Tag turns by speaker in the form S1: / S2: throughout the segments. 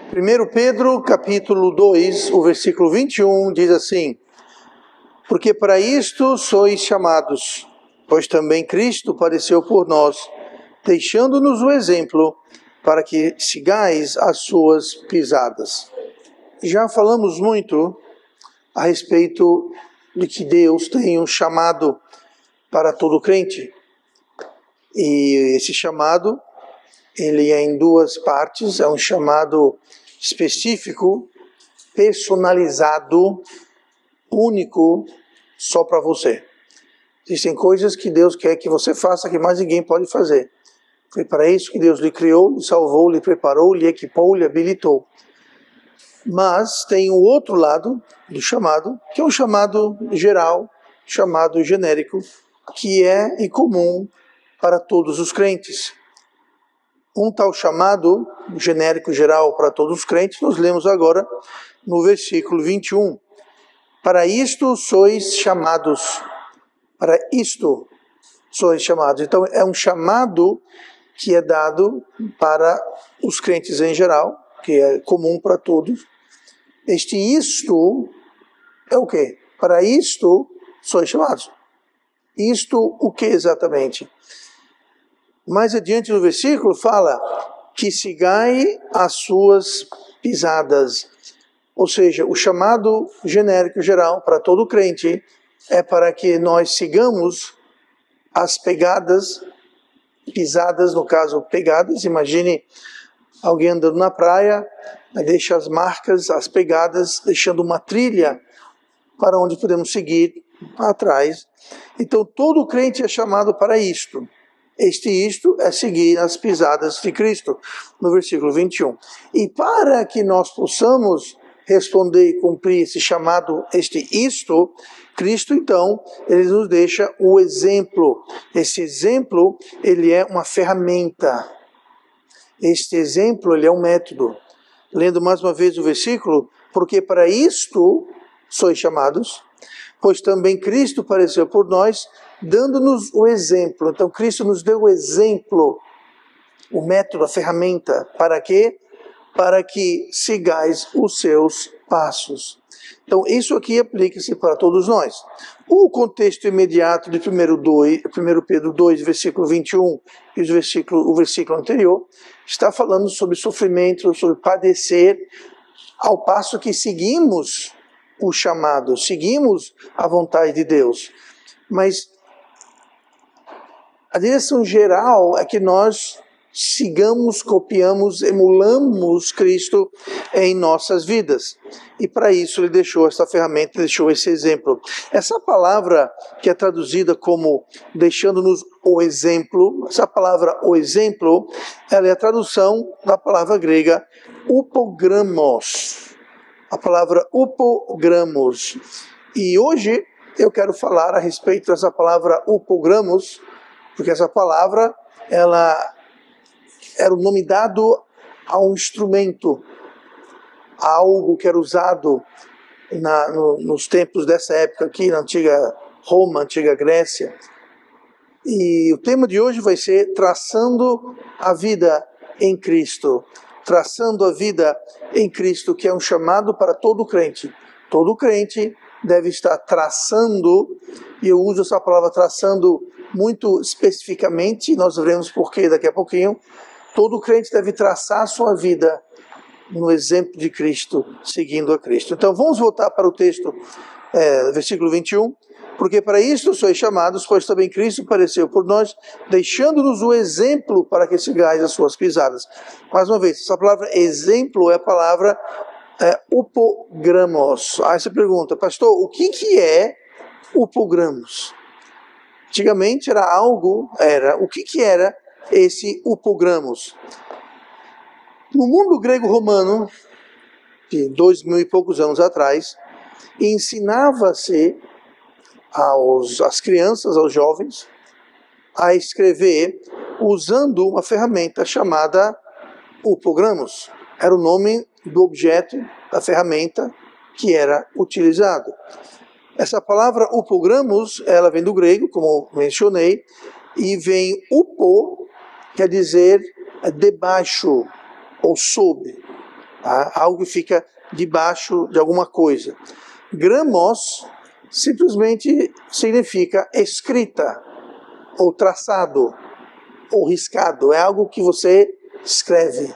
S1: Primeiro Pedro, capítulo 2, o versículo 21, diz assim: porque para isto sois chamados, pois também Cristo padeceu por nós, deixando-nos o exemplo, para que sigais as suas pisadas. Já falamos muito a respeito de que Deus tem um chamado para todo crente. E esse chamado, ele é em duas partes, é um chamado específico, personalizado, único, só para você. Existem coisas que Deus quer que você faça que mais ninguém pode fazer. Foi para isso que Deus lhe criou, lhe salvou, lhe preparou, lhe equipou, lhe habilitou. Mas tem o outro lado do chamado, que é um chamado geral, chamado genérico, que é incomum para todos os crentes. Um tal chamado genérico geral para todos os crentes, nós lemos agora no versículo 21. Para isto sois chamados. Para isto sois chamados. Então é um chamado que é dado para os crentes em geral, que é comum para todos. Este isto é o quê? Para isto sois chamados. Isto o que exatamente? Mais adiante no versículo fala que sigai as suas pisadas. Ou seja, o chamado genérico geral para todo crente é para que nós sigamos as pegadas, pisadas, no caso pegadas. Imagine alguém andando na praia, deixa as marcas, as pegadas, deixando uma trilha para onde podemos seguir atrás. Então todo crente é chamado para isto. Isto é seguir as pisadas de Cristo, no versículo 21. E para que nós possamos responder e cumprir esse chamado, isto, Cristo então, ele nos deixa o exemplo. Esse exemplo, ele é uma ferramenta. Este exemplo, ele é um método. Lendo mais uma vez o versículo, porque para isto sois chamados, pois também Cristo padeceu por nós, dando-nos o exemplo. Então Cristo nos deu o exemplo, o método, a ferramenta. Para quê? Para que sigais os seus passos. Então isso aqui aplica-se para todos nós. O contexto imediato de 1 Pedro 2, versículo 21, e o versículo anterior, está falando sobre sofrimento, sobre padecer, ao passo que seguimos o chamado, seguimos a vontade de Deus. Mas a direção geral é que nós sigamos, copiamos, emulamos Cristo em nossas vidas. E para isso ele deixou essa ferramenta, deixou esse exemplo. Essa palavra que é traduzida como deixando-nos o exemplo, essa palavra o exemplo, ela é a tradução da palavra grega upogramos. A palavra upogramos. E hoje eu quero falar a respeito dessa palavra upogramos, porque essa palavra, ela era o nome dado a um instrumento, a algo que era usado nos tempos dessa época aqui, na antiga Roma, antiga Grécia. E o tema de hoje vai ser traçando a vida em Cristo. Traçando a vida em Cristo, que é um chamado para todo crente. Todo crente deve estar traçando, e eu uso essa palavra traçando muito especificamente, nós veremos porquê daqui a pouquinho. Todo crente deve traçar a sua vida no exemplo de Cristo, seguindo a Cristo. Então vamos voltar para o texto, versículo 21. Porque para isto sois chamados, pois também Cristo padeceu por nós, deixando-nos o exemplo para que sigais as suas pisadas. Mais uma vez, essa palavra exemplo é a palavra upogramos. Aí você pergunta, pastor, o que é upogramos? Antigamente o que era esse upogramos? No mundo grego-romano, de 2000 e poucos anos atrás, ensinava-se às crianças, aos jovens, a escrever usando uma ferramenta chamada upogramos. Era o nome do objeto, da ferramenta que era utilizado. Essa palavra upogramos, ela vem do grego, como mencionei, e vem upo, quer dizer debaixo ou sob, tá? Algo que fica debaixo de alguma coisa. Gramos simplesmente significa escrita, ou traçado, ou riscado. É algo que você escreve.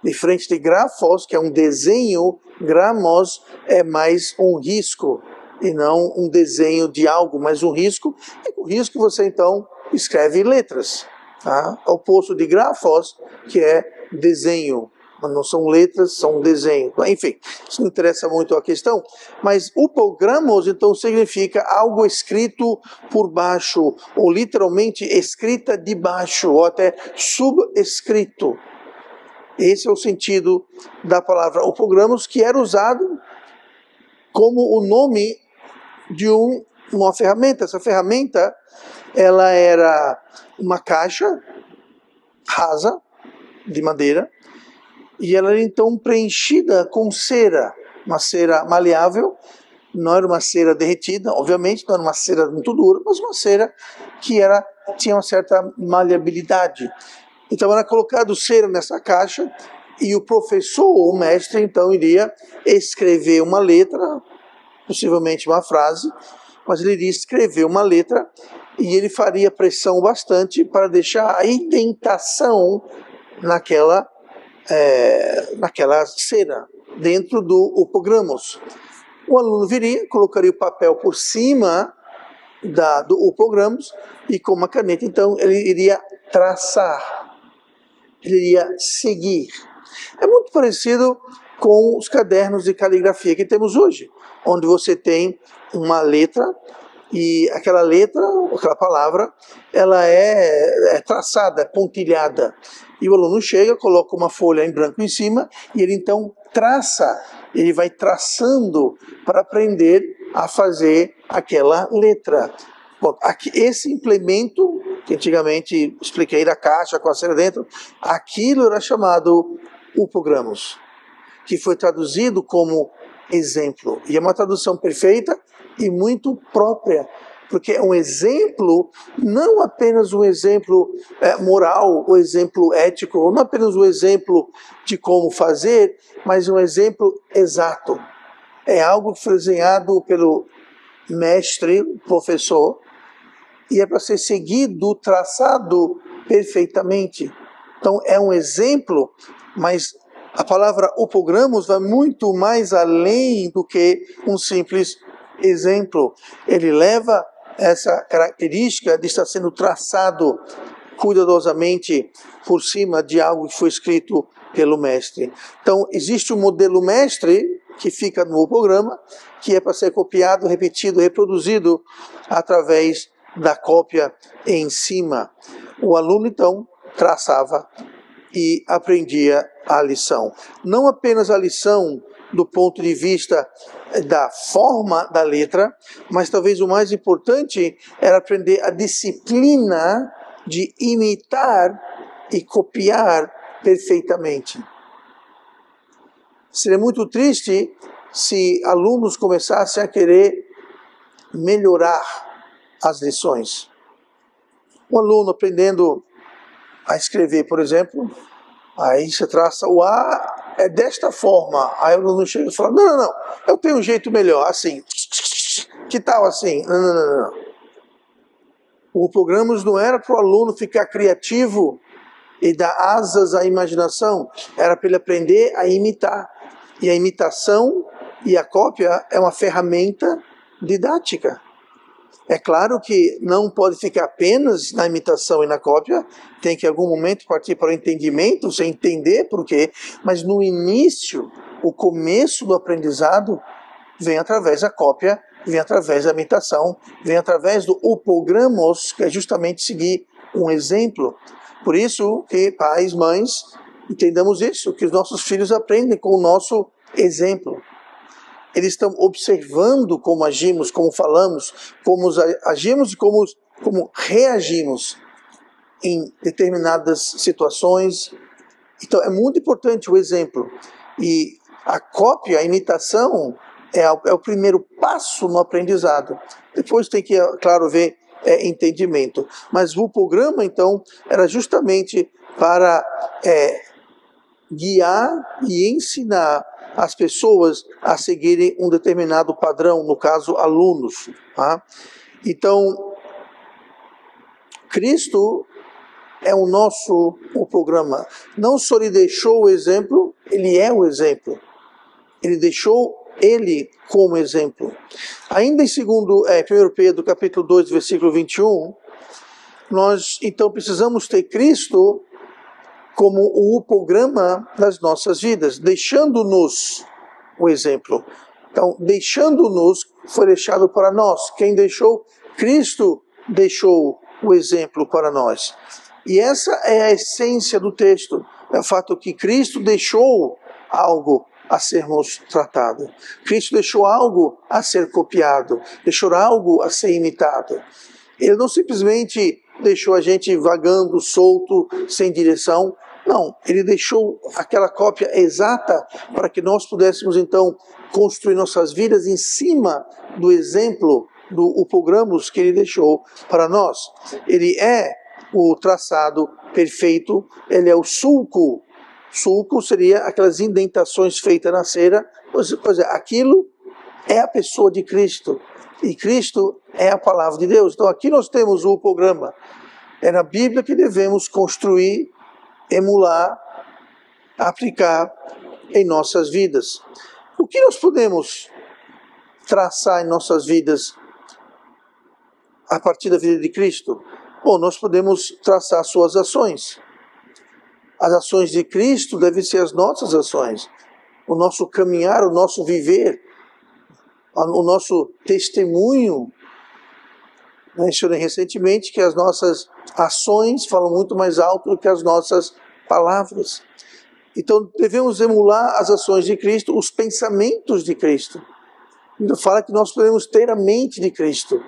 S1: Diferente de grafos, que é um desenho, gramos é mais um risco, e não um desenho de algo, mas um risco. E com risco você então escreve letras. Tá? Oposto de grafos, que é desenho. Não são letras, são desenho. Enfim, isso não interessa muito a questão. Mas upogramos, então, significa algo escrito por baixo, ou literalmente escrita de baixo, ou até subescrito. Esse é o sentido da palavra upogramos, que era usado como o nome de uma ferramenta. Essa ferramenta, ela era uma caixa rasa, de madeira, e ela era então preenchida com cera, uma cera maleável. Não era uma cera derretida, obviamente, não era uma cera muito dura, mas uma cera que tinha uma certa maleabilidade. Então era colocado cera nessa caixa e o professor, ou o mestre, então iria escrever uma letra, possivelmente uma frase, mas ele iria escrever uma letra e ele faria pressão bastante para deixar a indentação naquela cera, dentro do upogramos. O aluno viria, colocaria o papel por cima do upogramos e com uma caneta, então, ele iria traçar, ele iria seguir. É muito parecido com os cadernos de caligrafia que temos hoje, onde você tem uma letra e aquela letra, aquela palavra, ela é traçada, pontilhada. E o aluno chega, coloca uma folha em branco em cima e ele então traça, ele vai traçando para aprender a fazer aquela letra. Bom, aqui, esse implemento, que antigamente expliquei da caixa com a cera dentro, aquilo era chamado upogramos, que foi traduzido como exemplo. E é uma tradução perfeita e muito própria, porque é um exemplo, não apenas um exemplo moral, um exemplo ético, não apenas um exemplo de como fazer, mas um exemplo exato. É algo que foi desenhado pelo mestre, professor, e é para ser seguido, traçado perfeitamente. Então é um exemplo, mas a palavra upogramos vai muito mais além do que um simples exemplo. Ele leva essa característica de estar sendo traçado cuidadosamente por cima de algo que foi escrito pelo mestre. Então existe um modelo mestre que fica no upograma, que é para ser copiado, repetido, reproduzido através da cópia em cima. O aluno então traçava e aprendia a lição. Não apenas a lição do ponto de vista da forma da letra, mas talvez o mais importante era aprender a disciplina de imitar e copiar perfeitamente. Seria muito triste se alunos começassem a querer melhorar as lições. Um aluno aprendendo a escrever, por exemplo, aí você traça o A é desta forma. Aí o aluno chega e fala, não, eu tenho um jeito melhor, assim. Que tal assim? Não. O upogramos não era para o aluno ficar criativo e dar asas à imaginação, era para ele aprender a imitar. E a imitação e a cópia é uma ferramenta didática. É claro que não pode ficar apenas na imitação e na cópia, tem que em algum momento partir para o entendimento, você entender por quê, mas no início, o começo do aprendizado vem através da cópia, vem através da imitação, vem através do upogramos, que é justamente seguir um exemplo. Por isso que pais, mães, entendamos isso, que os nossos filhos aprendem com o nosso exemplo. Eles estão observando como agimos, como falamos, como agimos e como reagimos em determinadas situações. Então é muito importante o exemplo. E a cópia, a imitação, é o primeiro passo no aprendizado. Depois tem que, claro, ver entendimento. Mas o programa, então, era justamente para guiar e ensinar as pessoas a seguirem um determinado padrão, no caso, alunos. Tá? Então, Cristo é o programa. Não só ele deixou o exemplo, ele é o exemplo. Ele deixou ele como exemplo. Ainda em 1 Pedro, capítulo 2, versículo 21, nós então precisamos ter Cristo como o programa das nossas vidas, deixando-nos o exemplo. Então, deixando-nos, foi deixado para nós. Quem deixou? Cristo deixou o exemplo para nós. E essa é a essência do texto. É o fato que Cristo deixou algo a sermos tratado. Cristo deixou algo a ser copiado, deixou algo a ser imitado. Ele não simplesmente deixou a gente vagando, solto, sem direção. Não, ele deixou aquela cópia exata para que nós pudéssemos então construir nossas vidas em cima do exemplo, do programa que ele deixou para nós. Ele é o traçado perfeito, ele é o sulco. Sulco seria aquelas indentações feitas na cera. Pois é, aquilo é a pessoa de Cristo. E Cristo é a palavra de Deus. Então aqui nós temos o programa. É na Bíblia que devemos construir, emular, aplicar em nossas vidas. O que nós podemos traçar em nossas vidas a partir da vida de Cristo? Bom, nós podemos traçar suas ações. As ações de Cristo devem ser as nossas ações. O nosso caminhar, o nosso viver, o nosso testemunho. Mencionei recentemente que as nossas ações falam muito mais alto do que as nossas palavras. Então devemos emular as ações de Cristo, os pensamentos de Cristo. Então fala que nós podemos ter a mente de Cristo.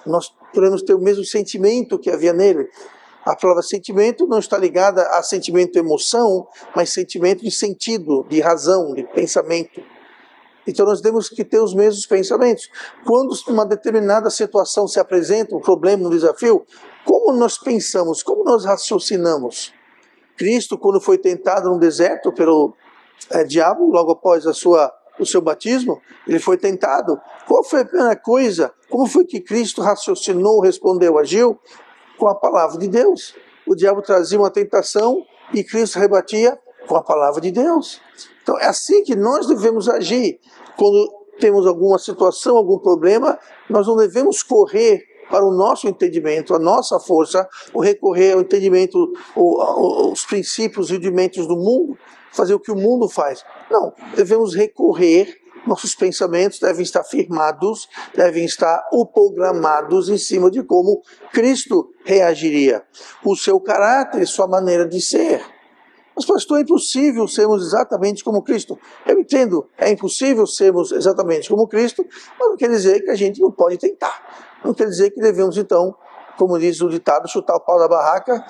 S1: Nós podemos ter o mesmo sentimento que havia nele. A palavra sentimento não está ligada a sentimento de emoção, mas sentimento de sentido, de razão, de pensamento. Então nós temos que ter os mesmos pensamentos. Quando uma determinada situação se apresenta, um problema, um desafio, como nós pensamos, como nós raciocinamos? Cristo, quando foi tentado no deserto pelo diabo, logo após o seu batismo, ele foi tentado. Qual foi a primeira coisa? Como foi que Cristo raciocinou, respondeu, agiu? Com a palavra de Deus. O diabo trazia uma tentação e Cristo rebatia com a palavra de Deus. Então é assim que nós devemos agir. Quando temos alguma situação, algum problema, nós não devemos correr para o nosso entendimento, a nossa força, ou recorrer ao entendimento, os princípios e rudimentos do mundo, fazer o que o mundo faz. Não, devemos recorrer. Nossos pensamentos devem estar firmados, devem estar programados em cima de como Cristo reagiria. O seu caráter, sua maneira de ser. Mas, pastor, é impossível sermos exatamente como Cristo. Eu entendo, é impossível sermos exatamente como Cristo, mas não quer dizer que a gente não pode tentar. Não quer dizer que devemos, então, como diz o ditado, chutar o pau da barraca,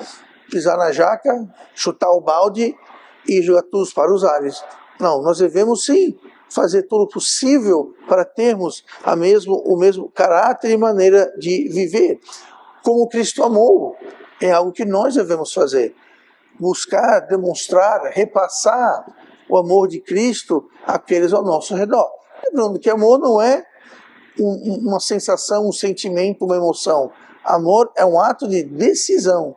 S1: pisar na jaca, chutar o balde e jogar tudo para os ares. Não, nós devemos sim fazer tudo o possível para termos o mesmo caráter e maneira de viver. Como Cristo amou, é algo que nós devemos fazer. Buscar, demonstrar, repassar o amor de Cristo àqueles ao nosso redor. Lembrando que amor não é uma sensação, um sentimento, uma emoção. Amor é um ato de decisão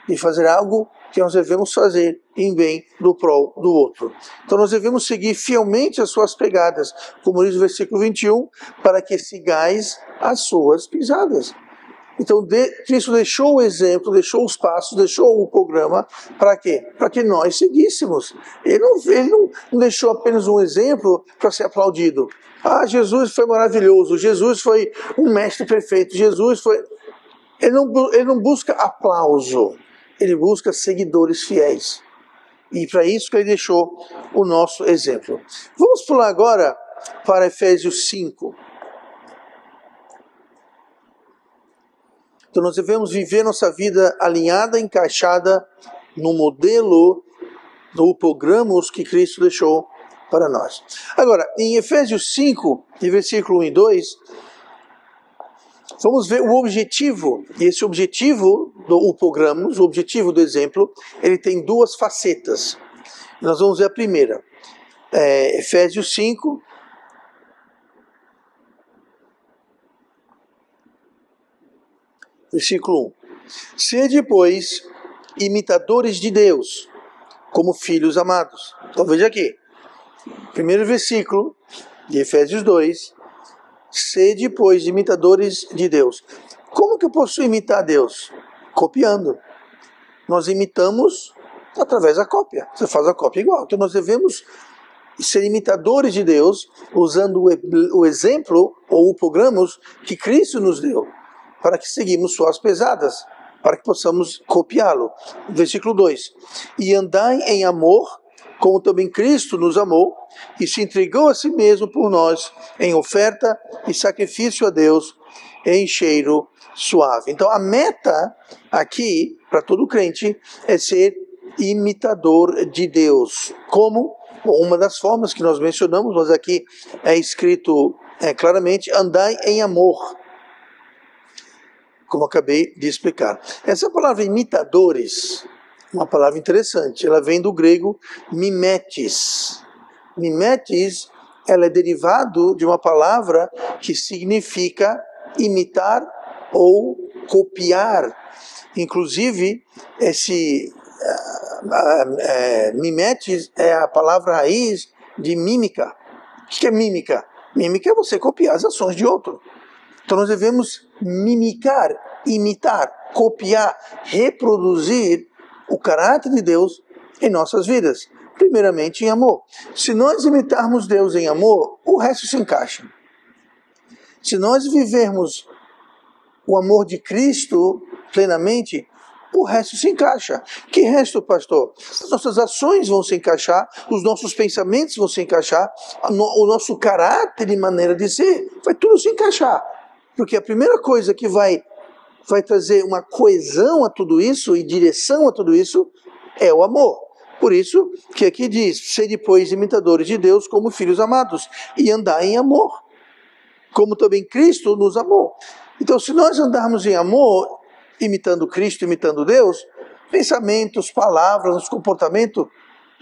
S1: de fazer algo que nós devemos fazer em bem do prol do outro. Então nós devemos seguir fielmente as suas pegadas, como diz o versículo 21, para que sigais as suas pisadas. Então Cristo deixou o exemplo, deixou os passos, deixou o programa, para quê? Para que nós seguíssemos. Ele não deixou apenas um exemplo para ser aplaudido. Ah, Jesus foi maravilhoso, Jesus foi um mestre perfeito, Jesus foi... Ele não busca aplauso. Ele busca seguidores fiéis. E para isso que ele deixou o nosso exemplo. Vamos pular agora para Efésios 5. Então nós devemos viver nossa vida alinhada, encaixada no modelo do programa que Cristo deixou para nós. Agora, em Efésios 5, de versículo 1 e 2, vamos ver o objetivo. E esse objetivo do upogramos, o objetivo do exemplo, ele tem duas facetas. Nós vamos ver a primeira. Efésios 5, versículo 1. Sede, pois, imitadores de Deus, como filhos amados. Então veja aqui. Primeiro versículo de Efésios 2. Sede, pois, imitadores de Deus. Como que eu posso imitar Deus? Copiando. Nós imitamos através da cópia. Você faz a cópia igual. Então nós devemos ser imitadores de Deus, usando o exemplo ou o programos que Cristo nos deu, para que seguimos suas pesadas, para que possamos copiá-lo. Versículo 2. E andai em amor, como também Cristo nos amou, e se entregou a si mesmo por nós, em oferta e sacrifício a Deus, em cheiro suave. Então a meta aqui, para todo crente, é ser imitador de Deus. Como? Bom, uma das formas que nós mencionamos, mas aqui é escrito claramente, andai em amor, como acabei de explicar. Essa palavra imitadores, uma palavra interessante, ela vem do grego mimetes. Mimetes, ela é derivado de uma palavra que significa imitar ou copiar. Inclusive, esse mimetes é a palavra raiz de mímica. O que é mímica? Mímica é você copiar as ações de outro. Então nós devemos mimicar, imitar, copiar, reproduzir o caráter de Deus em nossas vidas. Primeiramente em amor. Se nós imitarmos Deus em amor, o resto se encaixa. Se nós vivermos o amor de Cristo plenamente, o resto se encaixa. Que resto, pastor? As nossas ações vão se encaixar, os nossos pensamentos vão se encaixar, o nosso caráter e maneira de ser, vai tudo se encaixar. Porque a primeira coisa que vai trazer uma coesão a tudo isso e direção a tudo isso é o amor. Por isso que aqui diz, sede depois imitadores de Deus como filhos amados e andar em amor, como também Cristo nos amou. Então se nós andarmos em amor, imitando Cristo, imitando Deus, pensamentos, palavras, nosso comportamento,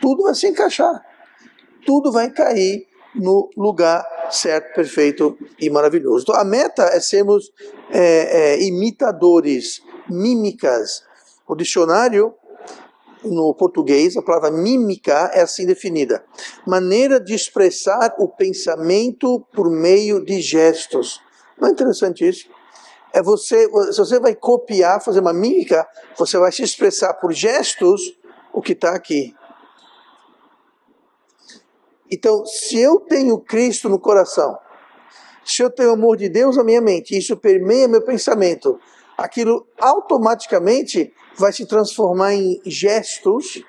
S1: tudo vai se encaixar. Tudo vai cair no lugar certo, perfeito e maravilhoso. Então a meta é sermos imitadores, mímicas. O dicionário, no português, a palavra mímica é assim definida: maneira de expressar o pensamento por meio de gestos. Não é interessante isso? Se você vai copiar, fazer uma mímica, você vai se expressar por gestos o que está aqui. Então, se eu tenho Cristo no coração, se eu tenho o amor de Deus na minha mente, isso permeia meu pensamento, aquilo automaticamente vai se transformar em gestos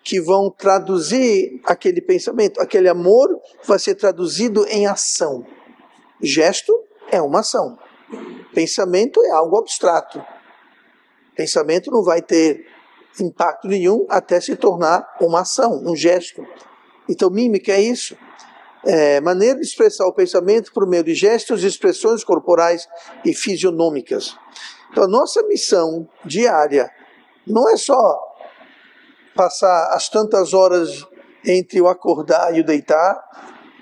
S1: que vão traduzir aquele pensamento. Aquele amor vai ser traduzido em ação. Gesto é uma ação. Pensamento é algo abstrato. Pensamento não vai ter impacto nenhum até se tornar uma ação, um gesto. Então, mímica é isso. Maneira de expressar o pensamento por meio de gestos, expressões corporais e fisionômicas. Então, a nossa missão diária não é só passar as tantas horas entre o acordar e o deitar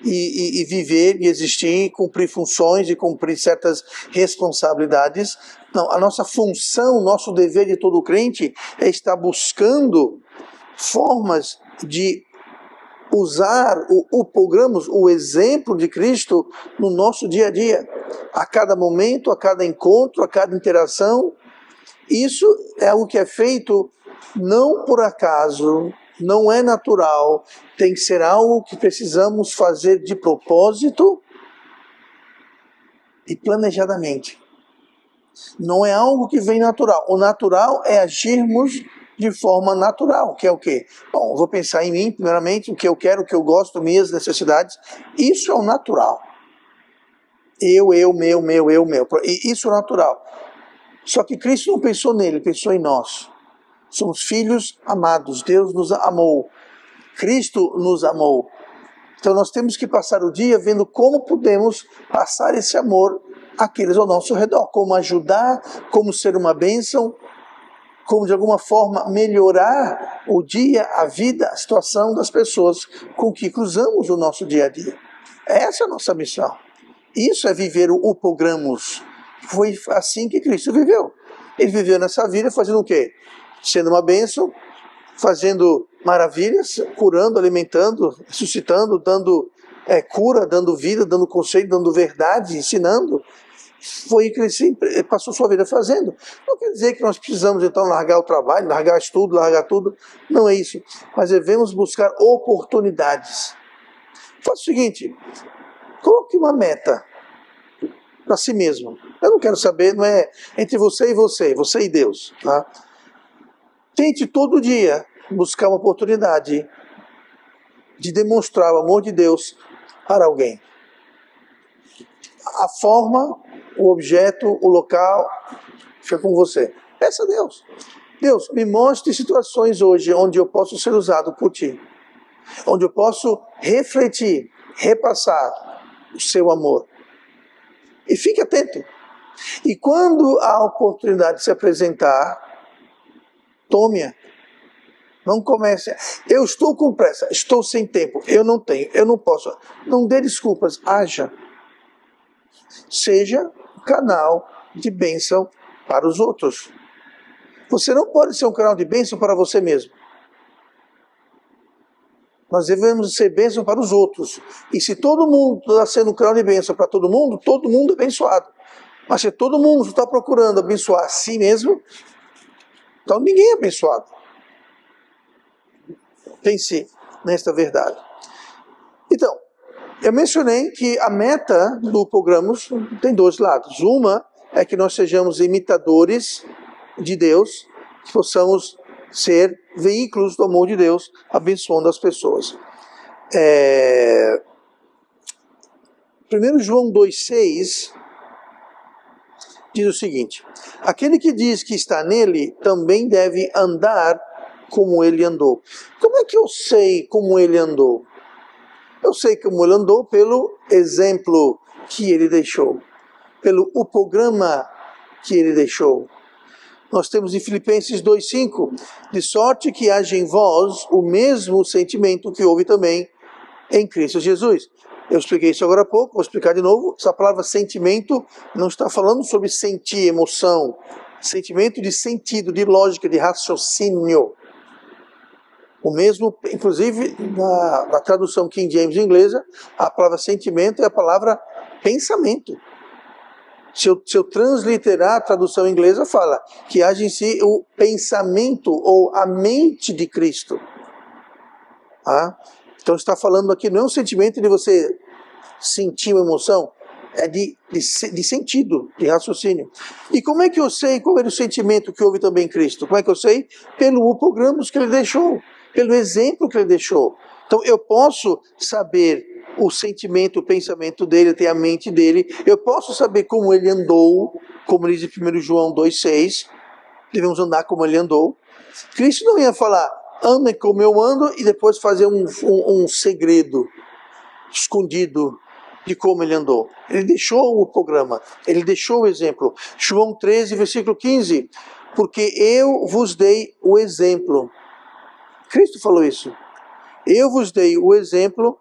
S1: e viver e existir, cumprir funções e cumprir certas responsabilidades. Não, a nossa função, nosso dever de todo crente é estar buscando formas de usar o exemplo de Cristo no nosso dia a dia, a cada momento, a cada encontro, a cada interação. Isso é algo que é feito não por acaso, não é natural, tem que ser algo que precisamos fazer de propósito e planejadamente. Não é algo que vem natural. O natural é agirmos de forma natural, que é o quê? Bom, eu vou pensar em mim, primeiramente, o que eu quero, o que eu gosto, minhas necessidades. Isso é o natural. Eu, meu. E isso é o natural. Só que Cristo não pensou nele, pensou em nós. Somos filhos amados, Deus nos amou. Cristo nos amou. Então nós temos que passar o dia vendo como podemos passar esse amor àqueles ao nosso redor, como ajudar, como ser uma bênção, como de alguma forma melhorar o dia, a vida, a situação das pessoas com que cruzamos o nosso dia a dia. Essa é a nossa missão. Isso é viver o upogramos. Foi assim que Cristo viveu. Ele viveu nessa vida fazendo o quê? Sendo uma bênção, fazendo maravilhas, curando, alimentando, ressuscitando, dando cura, dando vida, dando conselho, dando verdade, ensinando. Foi o que ele sempre passou sua vida fazendo. Não quer dizer que nós precisamos então largar o trabalho, largar estudo, largar tudo. Não é isso. Mas devemos buscar oportunidades. Faça o seguinte, coloque uma meta para si mesmo. Eu não quero saber, não é entre você e Deus. Tá? Tente todo dia buscar uma oportunidade de demonstrar o amor de Deus para alguém. A forma, o objeto, o local, fica com você. Peça a Deus. Deus, me mostre situações hoje onde eu posso ser usado por Ti. Onde eu posso refletir, repassar o Seu amor. E fique atento. E quando a oportunidade se apresentar, tome-a. Não comece, eu estou com pressa, estou sem tempo, eu não tenho, eu não posso. Não dê desculpas, haja. Seja um canal de bênção para os outros. Você não pode ser um canal de bênção para você mesmo. Nós devemos ser bênção para os outros. E se todo mundo está sendo um canal de bênção para todo mundo é abençoado. Mas se todo mundo está procurando abençoar a si mesmo, então ninguém é abençoado. Pense nesta verdade. Então, eu mencionei que a meta do Upogramos tem dois lados. Uma é que nós sejamos imitadores de Deus, que possamos ser veículos do amor de Deus, abençoando as pessoas. 1 João 2,6 diz o seguinte: aquele que diz que está nele também deve andar como ele andou. Como é que eu sei como ele andou? Eu sei como ele andou pelo exemplo que ele deixou, pelo upograma que ele deixou. Nós temos em Filipenses 2,5, de sorte que haja em vós o mesmo sentimento que houve também em Cristo Jesus. Eu expliquei isso agora há pouco, vou explicar de novo. Essa palavra sentimento não está falando sobre sentir, emoção. Sentimento de sentido, de lógica, de raciocínio. O mesmo, inclusive, na tradução King James inglesa, a palavra sentimento é a palavra pensamento. Se eu transliterar a tradução inglesa, fala que haja em si o pensamento ou a mente de Cristo. Ah? Então está falando aqui, não é um sentimento de você sentir uma emoção, é de sentido, de raciocínio. E como é que eu sei qual era o sentimento que houve também em Cristo? Como é que eu sei? Pelo upogramos que ele deixou, pelo exemplo que ele deixou. Então eu posso saber o sentimento, o pensamento dele, ter a mente dele, eu posso saber como ele andou, como diz em 1 João 2,6, devemos andar como ele andou. Cristo não ia falar, ande como eu ando, e depois fazer um segredo escondido de como ele andou. Ele deixou o programa, ele deixou o exemplo. João 13, versículo 15, porque eu vos dei o exemplo. Cristo falou isso. Eu vos dei o exemplo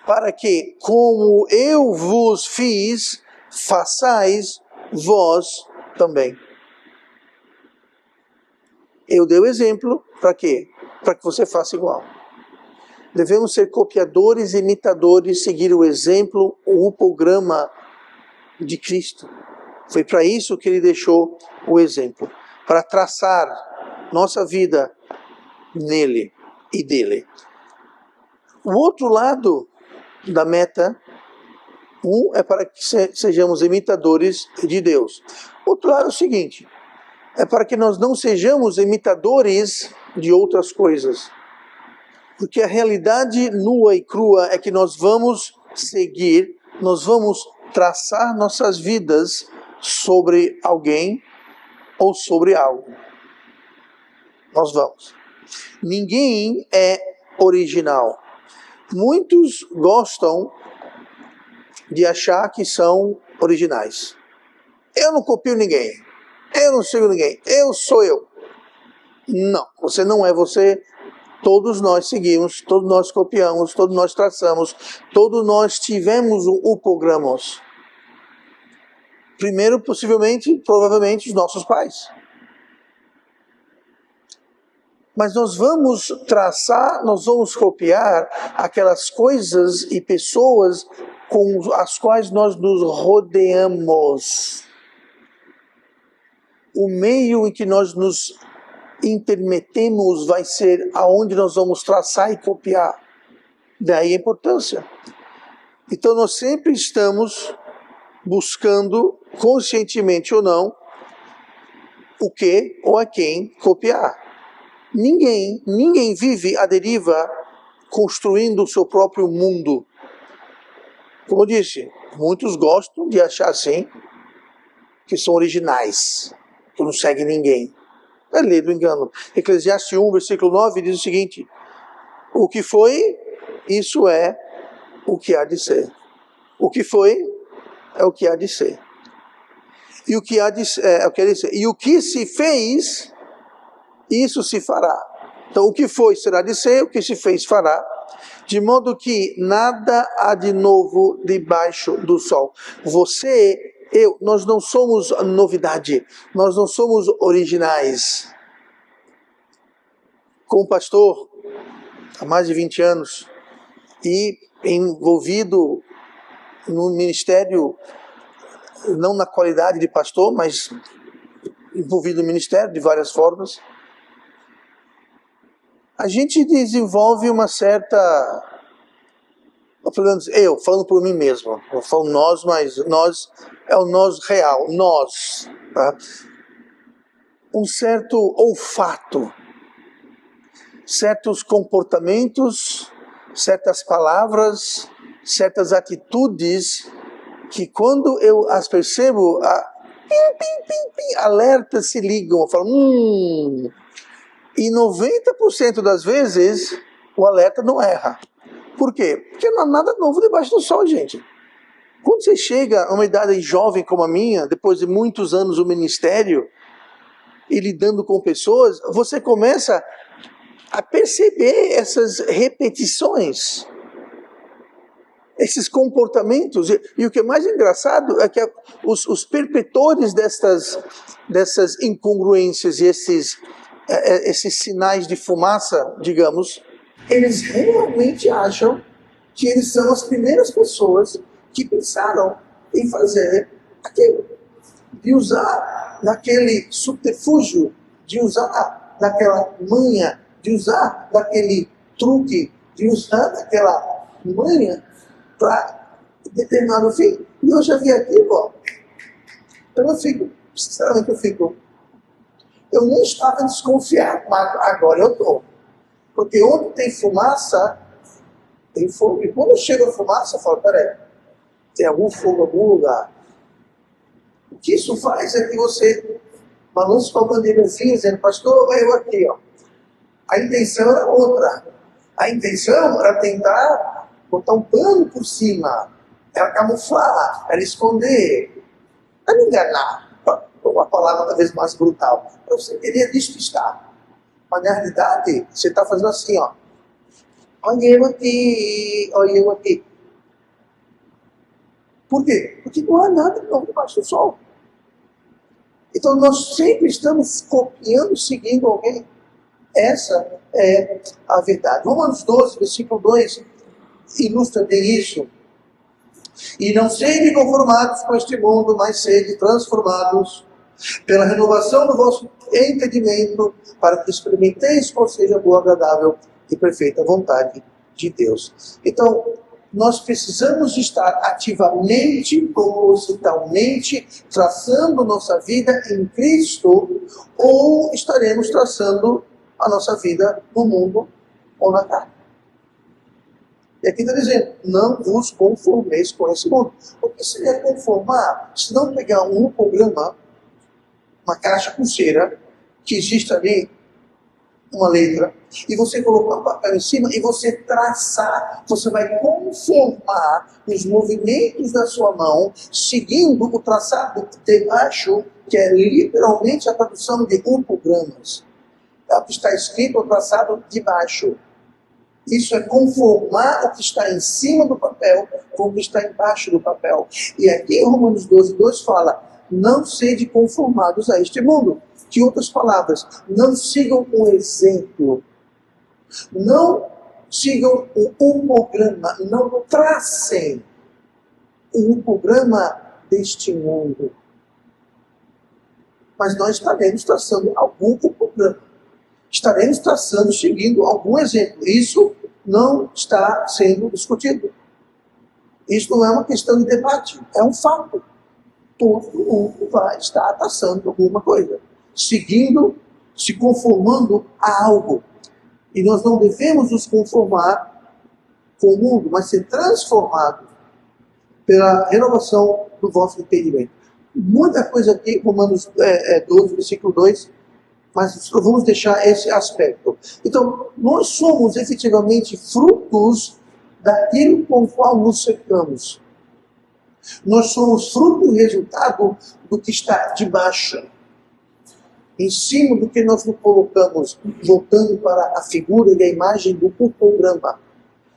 S1: para que, como eu vos fiz, façais vós também. Eu dei o exemplo para quê? Para que você faça igual. Devemos ser copiadores e imitadores, seguir o exemplo, o programa de Cristo. Foi para isso que ele deixou o exemplo, para traçar nossa vida nele e dele. O outro lado da meta, é para que sejamos imitadores de Deus. O outro lado é o seguinte, é para que nós não sejamos imitadores de outras coisas. Porque a realidade nua e crua é que nós vamos seguir, nós vamos traçar nossas vidas sobre alguém ou sobre algo. Nós vamos. Ninguém é original. Muitos gostam de achar que são originais. Eu não copio ninguém. Eu não sigo ninguém. Eu sou eu. Não, você não é você. Todos nós seguimos, todos nós copiamos, todos nós traçamos, todos nós tivemos o programa. Primeiro, possivelmente, provavelmente, os nossos pais. Mas nós vamos traçar, nós vamos copiar aquelas coisas e pessoas com as quais nós nos rodeamos. O meio em que nós nos intermetemos vai ser aonde nós vamos traçar e copiar. Daí a importância. Então nós sempre estamos buscando, conscientemente ou não, o que ou a quem copiar. Ninguém vive à deriva construindo o seu próprio mundo. Como eu disse, muitos gostam de achar assim, que são originais, que não seguem ninguém. É lei do engano. Eclesiastes 1, versículo 9 diz o seguinte: o que foi, isso é o que há de ser. O que foi, é o que há de ser. E o que há de ser, é o que há de ser. E o que se fez, isso se fará. Então o que foi será de ser, o que se fez fará. De modo que nada há de novo debaixo do sol. Você, nós não somos novidade, nós não somos originais. Como pastor, há mais de 20 anos, e envolvido no ministério, não na qualidade de pastor, mas envolvido no ministério de várias formas, a gente desenvolve uma certa... Eu, falando por mim mesmo, eu falo nós, mas nós é o nós real, nós, tá? Um certo olfato, certos comportamentos, certas palavras, certas atitudes, que quando eu as percebo, alertas se ligam, eu falo, E 90% das vezes, o alerta não erra. Por quê? Porque não há nada novo debaixo do sol, gente. Quando você chega a uma idade jovem como a minha, depois de muitos anos no ministério, e lidando com pessoas, você começa a perceber essas repetições, esses comportamentos. E o que é mais engraçado é que os perpetores dessas incongruências e esses sinais de fumaça, digamos, eles realmente acham que eles são as primeiras pessoas que pensaram em fazer aquilo, de usar daquele subterfúgio, de usar daquela manha, de usar daquele truque, de usar daquela manha para determinado fim. E eu já vi aquilo, ó. Então sinceramente eu não estava desconfiado, mas agora eu estou. Porque onde tem fumaça, tem fogo. E quando chega a fumaça, eu falo, peraí, tem algum fogo em algum lugar. O que isso faz é que você balança com a bandeirazinha, dizendo, pastor, eu aqui, ó. A intenção era outra. A intenção era tentar botar um pano por cima, era camuflar, era esconder, era enganar. Uma palavra talvez mais brutal. Você queria despistar. Mas na realidade, você está fazendo assim, ó. Olha eu aqui, olha eu aqui. Por quê? Porque não há nada de novo debaixo do sol. Então nós sempre estamos copiando, seguindo alguém. Essa é a verdade. Romanos 12, versículo 2, ilustra bem isso. E não sede conformados com este mundo, mas sede transformados pela renovação do vosso entendimento, para que experimenteis qual seja a boa, agradável e perfeita vontade de Deus. Então, nós precisamos estar ativamente, propositalmente, traçando nossa vida em Cristo, ou estaremos traçando a nossa vida no mundo ou na carne. E aqui está dizendo, não vos conformeis com esse mundo. O que seria conformar? Se não pegar um programa, uma caixa com cera, que existe ali uma letra, e você colocar um papel em cima e você traçar, você vai conformar os movimentos da sua mão, seguindo o traçado de baixo, que é literalmente a tradução de upogramas. É o que está escrito, o traçado de baixo. Isso é conformar o que está em cima do papel com o que está embaixo do papel. E aqui em Romanos 12:2 fala, não sede conformados a este mundo. De outras palavras, não sigam o exemplo. Não sigam o upograma, não tracem o upograma deste mundo. Mas nós estaremos traçando algum upograma. Estaremos traçando, seguindo algum exemplo. Isso não está sendo discutido. Isso não é uma questão de debate, é um fato. Todo mundo vai estar traçando alguma coisa, seguindo, se conformando a algo. E nós não devemos nos conformar com o mundo, mas ser transformado pela renovação do vosso entendimento. Muita coisa aqui, Romanos 12, versículo 2, mas vamos deixar esse aspecto. Então, nós somos efetivamente frutos daquilo com o qual nos cercamos. Nós somos fruto e resultado do que está debaixo. Em cima do que nós nos colocamos, voltando para a figura e a imagem do upograma.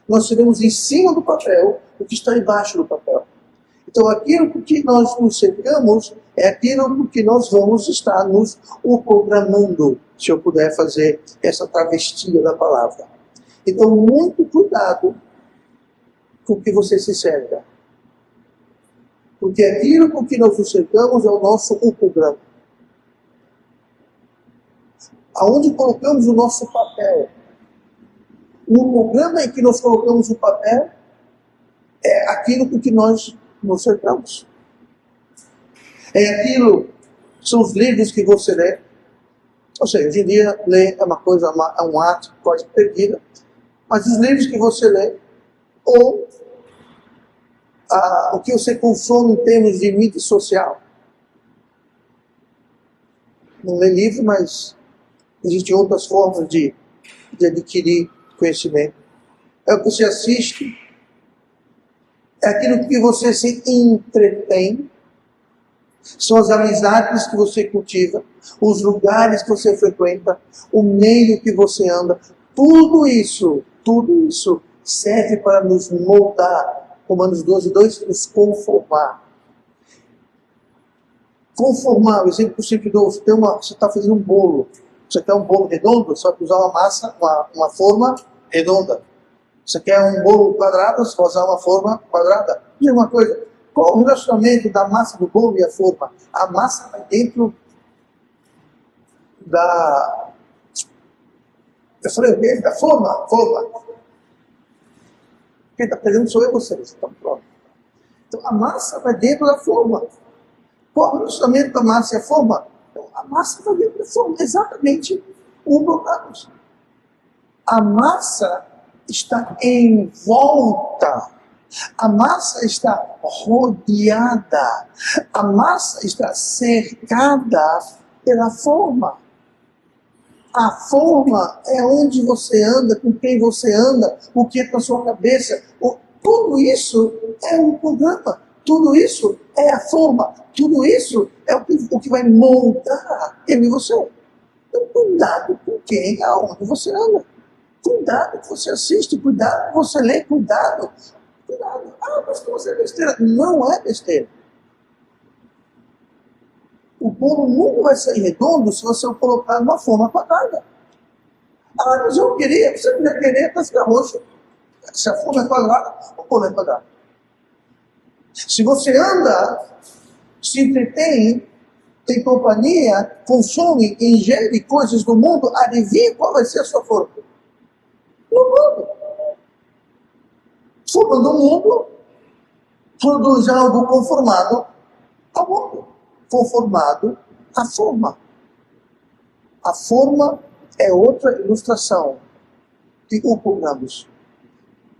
S1: Nós seremos em cima do papel o que está embaixo do papel. Então, aquilo com que nós nos cercamos é aquilo com que nós vamos estar nos upogramando, se eu puder fazer essa travestia da palavra. Então, muito cuidado com o que você se cerca. Porque aquilo com que nós nos cercamos é o nosso upograma. Aonde colocamos o nosso papel. O upograma em que nós colocamos o papel é aquilo com que nós nos cercamos. É aquilo, são os livros que você lê. Ou seja, hoje em dia, ler é uma coisa, é um ato quase perdida. Mas os livros que você lê, ou o que você consome em termos de mídia social. Não lê livro, mas existem outras formas de adquirir conhecimento. É o que você assiste, é aquilo que você se entretém, são as amizades que você cultiva, os lugares que você frequenta, o meio que você anda. Tudo isso serve para nos moldar. Romanos 12:2, nos conformar. Conformar, o exemplo que eu sempre dou, você está fazendo um bolo. Você quer um bolo redondo, só que usar uma massa, uma forma redonda. Você quer um bolo quadrado, só usar uma forma quadrada. Diga uma coisa, qual o relacionamento da massa do bolo e a forma? A massa vai dentro da... Eu falei o quê? Da forma. Quem está perdendo sou eu e vocês. Então, pronto. Então, a massa vai dentro da forma. Qual o relacionamento da massa e a forma? Então, a massa vai dentro da forma. Exatamente o programa. A massa está em volta. A massa está rodeada. A massa está cercada pela forma. A forma é onde você anda, com quem você anda, o que é na sua cabeça. Tudo isso é um programa. Tudo isso é a forma. Tudo isso é o que vai moldar eu e você. Então, cuidado com quem, aonde você anda. Cuidado que você assiste, cuidado que você lê, cuidado. Ah, mas você é besteira. Não é besteira. O bolo nunca vai sair redondo se você o colocar numa forma quadrada. Ah, mas eu queria, você não querer para ficar roxo. Se a forma é quadrada, o bolo é quadrado. Se você anda, se entretém, tem companhia, consome, ingere coisas do mundo, adivinha qual vai ser a sua forma? No mundo. Forma do mundo produz algo conformado ao mundo. Conformado à forma. A forma é outra ilustração de upogramos.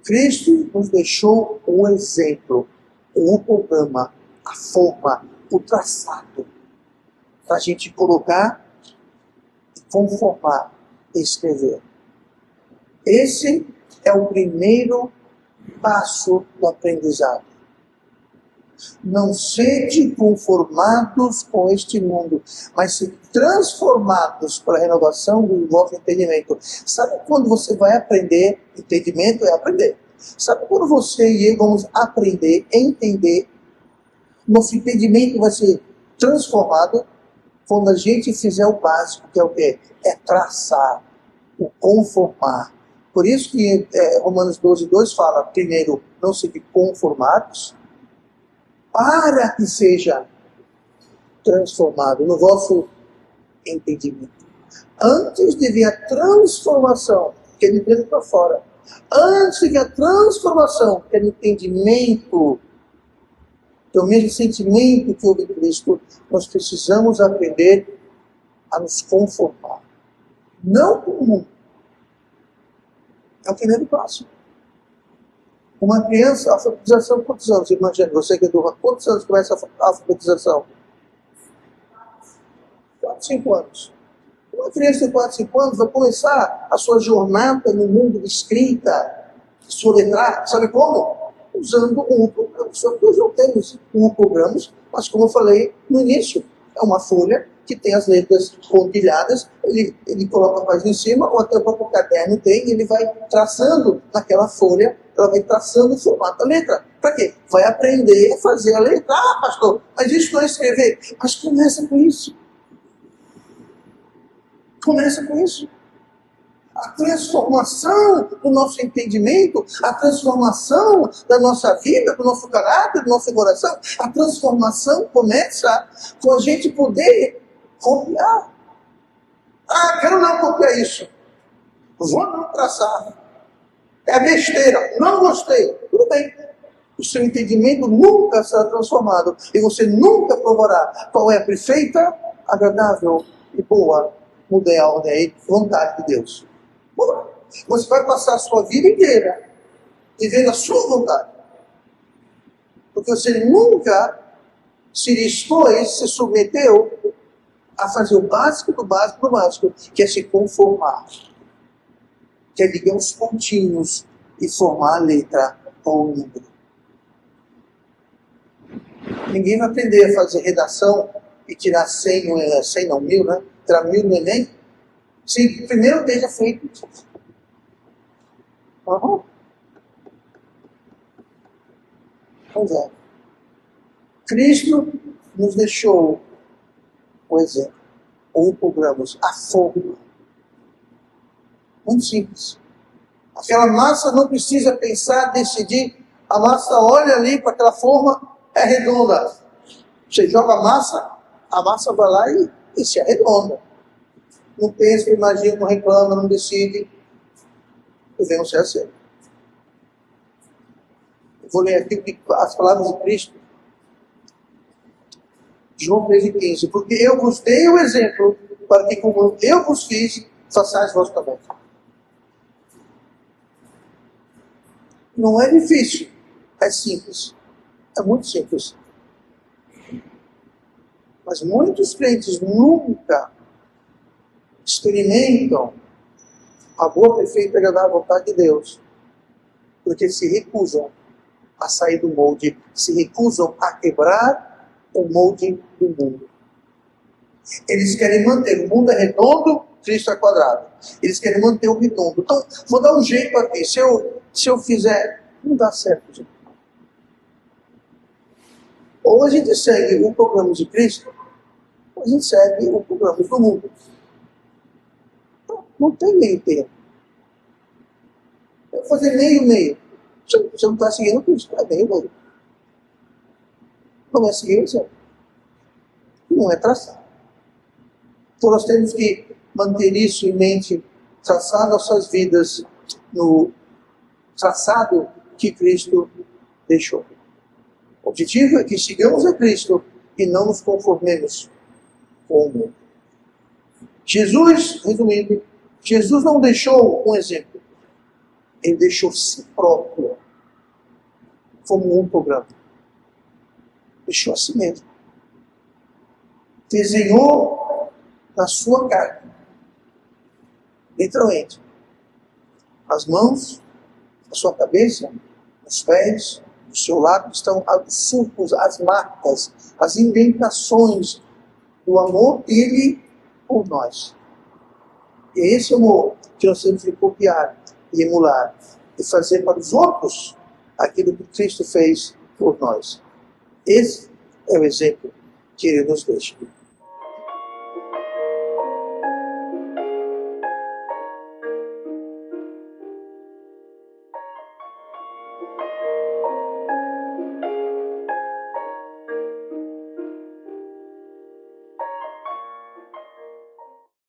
S1: Cristo nos deixou um exemplo, o upograma, a forma, o traçado, para a gente colocar e conformar escrever. Esse é o primeiro passo do aprendizado. Não sede conformados com este mundo, mas se transformados pela renovação do vosso entendimento. Sabe quando você vai aprender? Entendimento é aprender. Sabe quando você e eu vamos aprender, entender, nosso entendimento vai ser transformado quando a gente fizer o básico, que é o quê? É traçar, o conformar. Por isso que Romanos 12:2 fala, primeiro, não se conformados, para que seja transformado no vosso entendimento. Antes de vir a transformação, que é de dentro para fora, antes de vir a transformação, que é do entendimento, que é o mesmo sentimento que houve em Cristo, nós precisamos aprender a nos conformar. Não com o mundo. É o primeiro passo. Uma criança, a alfabetização, quantos anos? Imagina, você que é do quantos anos começa a alfabetização? 4, 5 anos. Uma criança de 4, 5 anos vai começar a sua jornada no mundo de escrita, de soletrar, sabe como? Usando um programa. Só que hoje não temos programas, mas como eu falei no início, é uma folha que tem as letras pontilhadas, ele coloca a página em cima, ou até o próprio caderno tem, e ele vai traçando naquela folha, ela vai traçando o formato da letra. Para quê? Vai aprender a fazer a letra. Ah, pastor, mas isso não é escrever. Mas começa com isso. Começa com isso. A transformação do nosso entendimento, a transformação da nossa vida, do nosso caráter, do nosso coração, a transformação começa com a gente poder copiar. Ah, quero não copiar isso. Vou não traçar. É besteira. Não gostei. Tudo bem. O seu entendimento nunca será transformado. E você nunca provará qual é a perfeita, agradável e boa, ideal, vontade de Deus. Você vai passar a sua vida inteira vivendo a sua vontade. Porque você nunca se dispôs, se submeteu a fazer o básico do básico do básico, que é se conformar. Que é ligar os pontinhos e formar a letra ou o número. Ninguém vai aprender a fazer redação e tirar 100, 100 não, 1000, né? Tirar 1000 no Enem, se primeiro esteja feito. Uhum. Pois é. Cristo nos deixou o exemplo, ou programas, a forma. Muito simples. Aquela massa não precisa pensar, decidir. A massa olha ali para aquela forma, é redonda. Você joga a massa vai lá e se arredonda. Não pensa, imagina, não reclama, não decide. E vem o ser assim. Eu vou ler aqui as palavras de Cristo. João 13:15. Porque eu vos dei o exemplo, para que como eu vos fiz, façais vós também. Não é difícil, é simples. É muito simples. Mas muitos crentes nunca experimentam a boa, perfeita e agradável vontade de Deus, porque se recusam a sair do molde, se recusam a quebrar o molde do mundo. Eles querem manter, o mundo é redondo, Cristo é quadrado. Eles querem manter o redondo. Então, vou dar um jeito aqui. Se eu fizer, não dá certo, gente. Ou a gente segue o programa de Cristo, ou a gente segue o programa do mundo. Não tem meio termo. Eu vou fazer meio. Você não está seguindo Cristo, é meio. Não é seguir o exemplo. Não é traçar. Então nós temos que manter isso em mente, traçar nossas vidas no traçado que Cristo deixou. O objetivo é que sigamos a Cristo e não nos conformemos com o mundo. Jesus, resumindo, Jesus não deixou um exemplo. Ele deixou si próprio como um programa. Deixou a si mesmo. Desenhou na sua carne. literalmente. As mãos, a sua cabeça, os pés, do seu lado estão os surcos, as marcas, as indentações do amor dele por nós. E esse amor que nós temos de copiar e emular e fazer para os outros aquilo que Cristo fez por nós. Esse é o exemplo que ele nos deixa.